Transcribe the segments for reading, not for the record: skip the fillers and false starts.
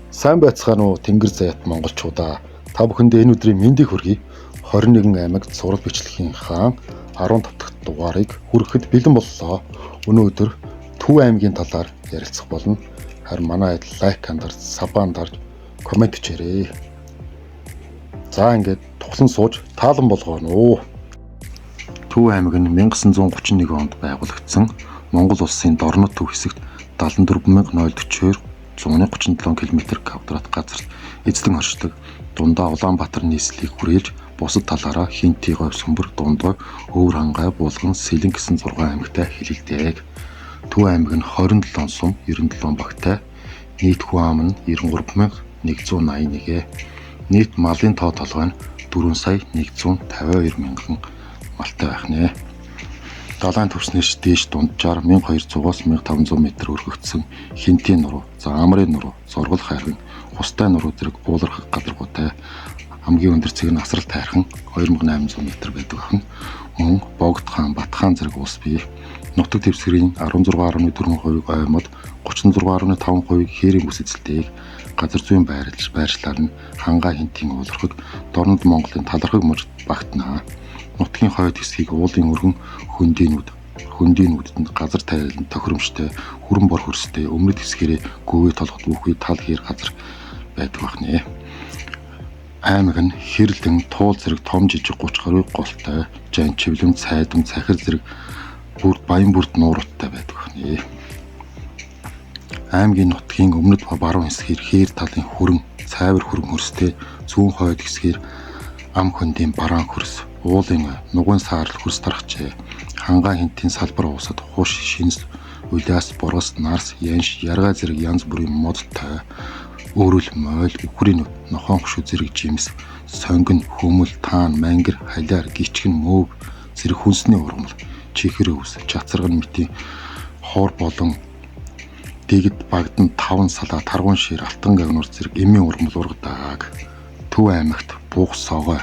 Сайн байцгаана уу Тэнгэр зайт монголчуудаа. Та бүхэндээ энэ өдрийн мэндийг хүргэе. 21 аймагт сурал бичлэгийн хаан 15 дахь дугаарыг хүрэхэд бэлэн боллоо. Өнөө өдөр Төв аймгийн талаар ярилцах болно. Харин манай айд лайк андарч, сабан дарж, комент хийрээ. За ингээд туглан сууж таалан болгооно уу. Төв аймаг нь 1931 онд байгуулагдсан. Монгол улсын Дорнот төв хэсэгт 74040-оор 137 км² газарт эзлэн оршдог. Дундаа Улаанбаатар нийслэлийг хүрээж бусад талаараа Хинти, Говь, Сүмбэрг, Дундгой, Өвөр хангай, Булган, Сэлэн гэсэн 6 аймагтай хэлэлдэг. Төв аймаг нь 27 сум, 97 багтай. Нийт хүн ам нь 93181. Нийт малын тоо толгой нь 4,152 мянган малтай байх нэ. Далайн төвснөөс дээш дунджаар 1200-аас 1500 м өргөгдсөн Хинтийн нуруу, за Амрын нуруу, Зургал хайрхан, Хустай нуруу зэрэг уулархах гадаргуутай. Хамгийн өндөр цэг нь асрал тайрхан 2800 м байдаг ахна. Мөн Богд хаан, Бат хаан зэрэг улс бий. Нутаг дэвсгэрийн 16.4% оймод 36.5% хээрийн бүс эзэлтэйг газар зүйн байршлаар нь хангаа Хинтийн уулархаг Дорнод Монголын талархаг мужид багтнаа. Нутгийн хойд хэсгийг уулын өргөн хөндийнүүдэд газар тайлан тохиромжтой, хүрэн бор хөрстэй, өмнөд хэсгээрээ гөвөө толгот бүхий тал хээр газар байдаг бахнэ. Аймаг нь хэрлэн, туул зэрэг том жижиг 30 гаруй голтой, жан чивлэн, цайдам, цахир зэрэг баян бүрд нууруудтай байдаг бахнэ. Аймгийн нутгийн өмнөд баруун хэсгээр хээр талын хүрэн, цайвар хүрэн хөрстэй, зүүн хойд хэсгээр ам хөндийн бараан хөрс, уулын нугын саарл хөрс тархжээ. Хангаа Хинтийн салбар уусад хуш, шинс, улаас, борос, нарс, янш, яргаа зэрэг янз бүрийн модтой, өөрөл, мойл, үхрийн нохон хөшөө зэрэг жимс, сонгон, хөмөл, таан, мангар, халиар, гичгэн, мөөг зэрэг хүнсний ургамал, чихэр өвс, чацарган мэтийн хоор болон дэгд багдан таван салаа, таргуун шир, алтан гагнуур зэрэг эмийн ургамал ургадаг. Төв аймагт бух согой,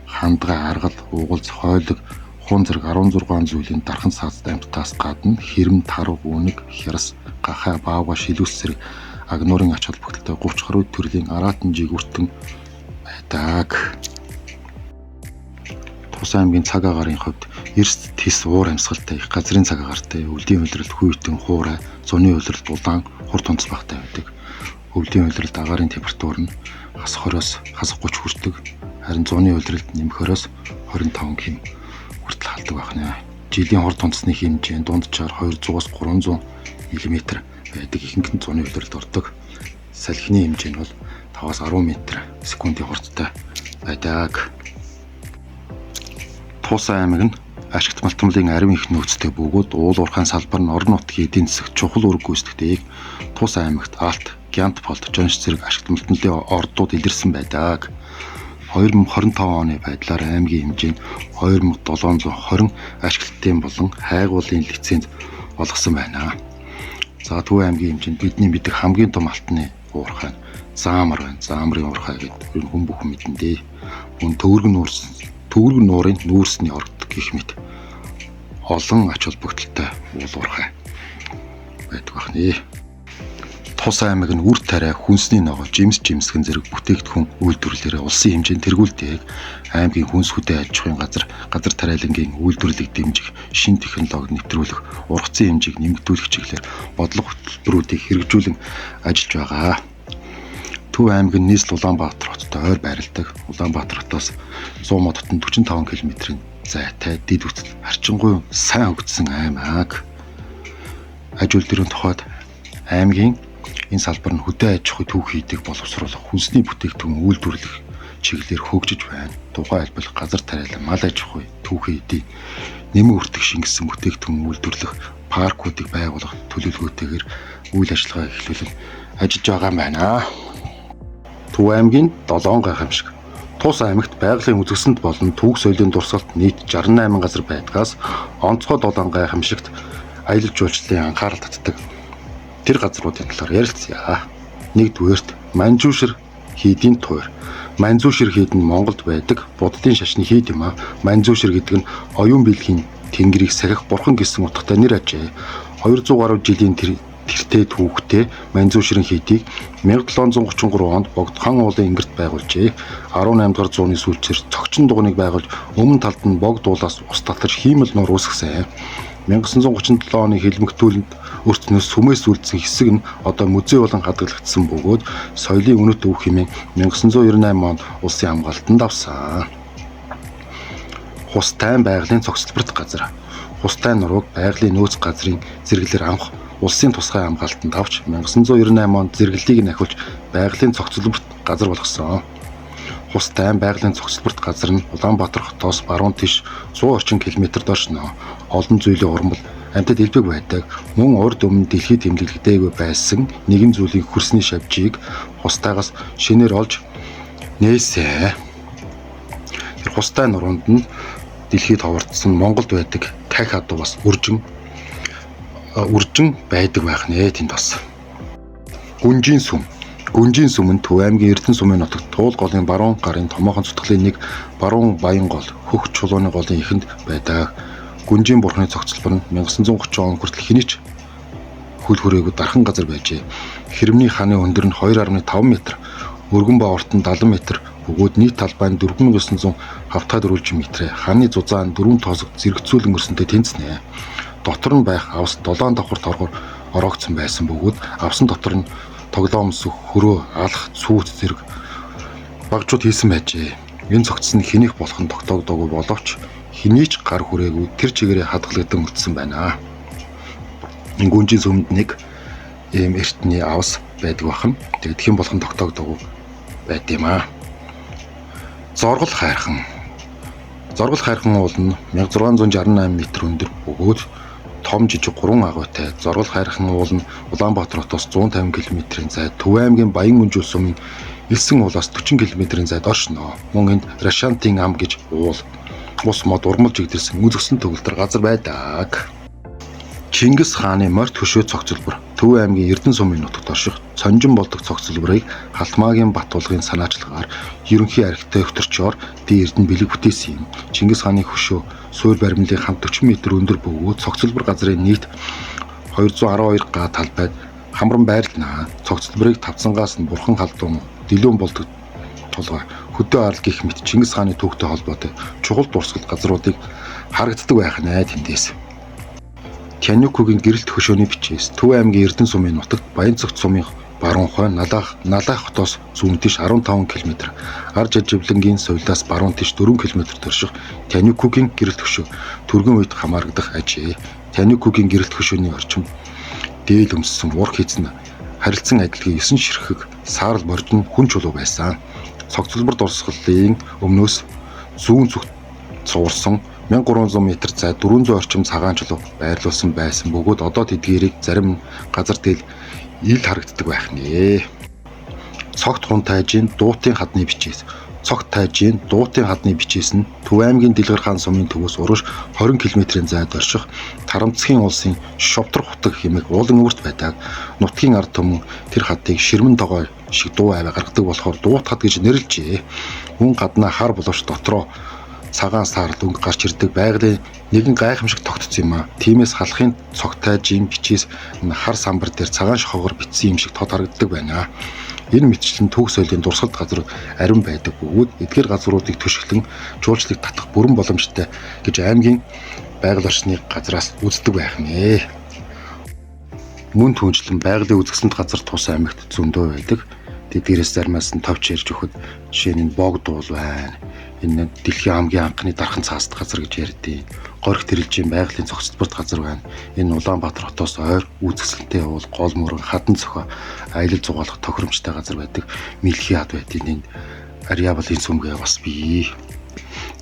хандгай, аргал, уугалз, хойлог, хун зэрэг 16 зүйлийн дархан саазтай амьтдаас гадна хэрэм, таруу, үнэг, хярас, гахай, баавга, шилүүс зэрэг агнуурын ач холбогдолтой 30 гаруй төрлийн араатан жигүүртэн байдаг. Тус аймгийн цаг агарын хувьд эрс, тис, уур амьсгалтай их газрын цаг агаартай, өвлийн улиралд хүйтэн, хуурай, зуны улиралд улаан, хурд тунц багтай байдаг. Өвлийн улиралд агаарын температур нь хас 20-оос хас 30 хүрдэг. Харин зуны улиралд нэмэхээрээс 25 км хүртэл халдаг байна. Жилийн хурд тунцны хэмжээ дунджаар 200-аас 300 мм байдаг. Ихэнх нь зуны улиралд ордог. Салхины хэмжээ нь бол 5-аас 10 м/с хурдтай байдаг. Тус аймаг нь ашигт малтмалын ариун их нөөцтэй бөгөөд уул уурхайн салбар нь орон нутгийн эдийн засагт чухал үүрэг гүйцэтгэдэг. Тус аймагт Алт, Гянт болт, Жонш зэрэг ашигт малтмалын ордууд илэрсэн байдаг. 2025 оны байдлаар аймгийн хэмжээ нь 2720 ашиглалтын болон хайгуулын лиценз олгосон байна. За Төв аймгийн хэмжээнд бидний мэддэг хамгийн том алтны уурхай Заамар байна. Заамрын уурхай гэдэг хүн бүхэн мэдэндээ. Мөн төвөргөн нуурын нүүрсний ордог гэх мэт олон ач холбогдолтой уул уурхай байдаг бахнэ. Тус аймаг нь үр тариа, хүнсний ногоо, жимсгэн зэрэг бүтээгдэхүүн үйлдвэрлэлээр улсын хэмжээнд тэргүүлдэг. Аймгийн хүнс хөдөө аж ахуйн газар тариалангийн үйлдвэрлэлийг дэмжих, шин технологи нэвтрүүлэх, ургацын хэмжээг нэмэгдүүлэх чиглэлээр бодлого хөтөлбөрүүдийг хэрэгжүүлэн ажиллаж байгаа. Төв аймаг нь нийслэл Улаанбаатар хоттой ойр байрладаг. Улаанбаатар хотоос 100 м дотно 45 км-ийн зайтай, дид үсэл, харчингуй сайн хөгжсөн аймаг. Аж үйлдвэрийн тухайд аймгийн энэ салбар нь хөдөө аж ахуй төв хийдэг боловсруулах, хүнсний бүтээгдэхүүн үйлдвэрлэх чиглэлээр хөгжиж байна. Тухайн альбал газар тариалан, мал аж ахуй, төв хийдэг, нэмэн хүртэх шингэсэн бүтээгдэхүүн үйлдвэрлэх, паркуудыг байгуулах төлөвлөгөөтэйгээр үйл ажиллагаа эхлүүлэн ажиллаж байгаа юм байна. Төв аймгийн 7 гайхамшиг. Тус аймагт байгалийн үзэсгэлэнт болон түүх соёлын дурсгалт нийт 68 газар байдгаас онцгой 7 гайхамшигт аялал жуулчлалын анхаарал татдаг. Тэр газруудын талаар ярилцъя. Нэгдүгээрт Манжуушир хийдийн туйр. Манжуушир хийд нь Монголд байдаг буддын шашны хийд юм а. Манжуушир гэдэг нь оюун бэлгийн тэнгэрийг сахих бурхан гэсэн утгатай нэр ажээ. 200 гаруй жилийн тэртээ түүхтэй Манзуу ширэн хийдийг 1733 онд богд хан уулын ингэрт байгуулжээ. 18 дугаар зууны сүүлчээр цогчин дуганыг байгуулж өмнө талд нь богд уулаас ус талтаж хиймэл нуур үүсгэсэн. 1937 оны хилмигтүүлэнд өртнөөс сүмээс үлдсэн хэсэг нь одоо музей болон хадгалагдсан бөгөөд соёлын үнэт өв хэмээн 1998 онд улсын хамгаалтанд авсан. Хустай байгалийн цогцлборт газар. Хустай нурууг байгалийн нөөц газрын зэрэглэр амх улсын тусгай хамгаалтанд авч 1998 онд зэрэглэлийг нь ахиулж байгалийн цогцлборт газар болгосон. Хустай байгалийн цогцлборт газар нь Улаанбаатар хотоос баруун тийш 100 орчим километрд оршино. Олон зүйлийн урмал амьтад элбэг байдаг. Мөн урд өмнө дэлхийд тэмдэглэгдээгүй байсан нэгэн зүйлийн хөрсний шавжийг хустайгаас шинээр олж нээсэн. Тэр хустай нуруунд нь дэлхийд ховордсон Монголд байдаг тахи адуу бас үржин байдаг байх нэ тэнд бас. Гүнжийн сүм. Гүнжийн сүм нь Төв аймгийн Эрдэнэ сумын нутагт Туул голын баруун гарын томоохон цутгалын нэг баруун баян гол хөх чулууны голын эхэнд байдаг. Гүнжийн бурхны цогцлбор нь 1930 он хүртэл хинийч хөл хүрээгүй дархан газар байжээ. Хэрэмний хааны өндөр нь 2.5 м, өргөн ба урт нь 70 м, бөгөөд нийт талбай нь 4900 хавтгай дөрвөлжин метрээ. Хааны зузаан 4 тоосог зэрэгцүүл өнгөрсөнтэй тэнцэнэ. Дотор нь байх авс 7 давхар торгоор ороогдсон байсан бөгөөд авсан дотор нь тоглоом сүх, хөрөө, алх, цүүц зэрэг багжууд хийсэн байжээ. Энэ цогц нь хинийх болох нь тогтоогдоогүй боловч хинийч гар хүрээгүй тэр чигээрээ хадгалагдсан үлдсэн байна. Энэ гүнжийн сүмд нэг ийм эртний авс байдаг бахан. Тэгээд хэн болох нь тогтоогдоогүй байд юм аа. Зоргол хайрхан. Зоргол хайрхан уул нь 1668 м өндөр бөгөөд том жижиг 3 агуйтай. Зоргол хайрхан уул нь Улаанбаатар хотоос 150 км-ийн зайд Төв аймгийн Баян Гүнжил сумын Элсэн уулаас 40 км-ийн зайд оршино. Мөн энд Рашантын ам гэж уул ус мод урмалж игдэрсэн үзэгсэн төгөлдөр газар байдаг. Чингис хааны морьт хөшөө цогцлбор. Төв аймгийн Эрдэнэ сумын нутагт орших Сонжин болдог цогцлборыг Халтмаагийн Батуулгын санаачлагаар ерөнхий архитектурчоор Ди Эрдэнэ бэлэг бүтээсэн юм. Чингис хааны хөшөө суур баримлын хамт 40 м өндөр бөгөөд цогцлбор газрын нийт 212 га талбайд хамран байрлана. Цогцлборыг тавцангаас нь бурхан халдуун дэлүүн болдог тулгай хөдөө арал гэх мэт Чингис хааны түүхтэй холбоотой чухал дурсгал газруудыг харагддаг байх нэ тэндээс. Тянюкугийн гэрэлт хөшөөний бичээс Төв аймгийн Эрдэнэ сумын нутагт Баянцогт сумын баруун хойно Налах хотоос зүүн тийш 15 км, Ар Жиживлэнгийн соёлоос баруун тийш 4 км төрших Тянюкугийн гэрэлт хөшөө түргэн үед хамаарагдах ажээ. Тянюкугийн гэрэлт хөшөөний орчим дээл өмссөн ур хийцэн харилцан адилхан 9 ширхэг саарл боржин хүн чулуу байсан. Цогцлбор дурсгалын өмнөөс зүүн зүгт цуурсан 1300 м зайд 400 орчим цагаан чулуу байрлуулсан байсан бөгөөд одоо тэдгээрийг зарим газар дээл ил харагддаг байх нэ. Цогт хун тайжийн дуутын хадны бичээс. Цогт тайжийн дуутын хадны бичээс нь Төв аймгийн Дэлгэр хаан сумын төвөөс урагш 20 км-ийн зайд орших Тарамцгийн улсын Шовтор хутаг хэмээх уулан өвөрт байдаг. Нутгийн ард түмэн тэр хадыг ширмэн тогой шиг дуу аваа гаргадаг болохоор дуут хад гэж нэрлэжээ. Мөн гаднаа хар боловч дотроо цагаан саарл өнгө гарч ирдэг байгалийн нэгэн гайхамшиг тогтцсон юм а. Тиймээс халахын цогт тайжийн бичээс хар самбар дээр цагаан шохоогоор бичсэн юм шиг тод харагддаг байна. Энэ мэтчлэн түүх соёлын дурсгалт газрууд ариун байдаг бөгөөд эдгээр газруудыг төшөглөн жуулчлалыг татах бүрэн боломжтой гэж аймгийн байгаль орчны газраас үздэг байх нэ. Мөн түнчлэн байгалийн үзэсгэлэнт газар тус аймагт зөндөө байдаг. Тэдгээрээс заримаас нь товч ярьж өгөхөд жишээ нь богд уул байна. Энэ дэлхийн хамгийн анхны дархан цааст газар гэж ярьдیں۔ Горх тэрэлжийн байгалийн цогцлборт газар байна. Энэ Улаанбаатар хотоос ойр үзэсгэлэнтэй уул гол мөрөн хадан цохоо аялал зугаалах тохиромжтой газар байдаг. Мэлхий хад байдیں۔ Энд Ариабалын сүмгээ бас бий.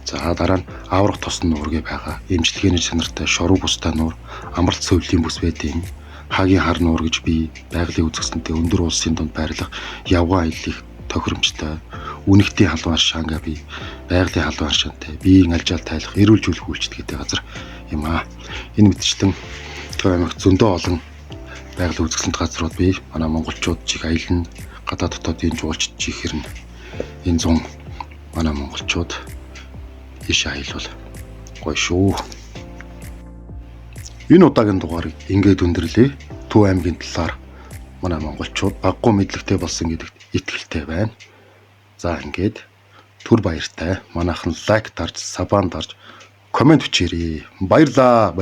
За дараа нь аврах тосн нуургээ байгаа. Эмчилгээний чанартай шоруу бустай нуур, амралт сөүлийн бүс байдیں۔ Хагийн хар нуур гэж бий. Байгалийн үзэсгэлэнтэй өндөр улсын дунд байрлах явган аяллыг тохиромжтой. Үнэгтийн халуун аршаангаа бий. Байгалийн халуун аршаантай биеийн алжаал тайлах эрүүл зүйлх үйлчлэгээтэй газар юм аа. Энэ мэтчлэн Төв аймагт зөндөө олон байгалийн үзэсгэлэнт газрууд бий. Манай монголчууд чиг аялна, гадаад дотоодын жуулчд чихэр нь энэ зун манай монголчууд ийш аялвал гоё шүү. Энэ удаагийн дугаарыг ингээд өндөрлөе. Төв аймгийн талаар манай монголчууд баггүй мэдлэгтэй болсон гэдэгт итгэлтэй байна. За ингээд түр баяртай. Манайхан лайк дарж, сабан дарж, комент бичээрэй. Баярлаа.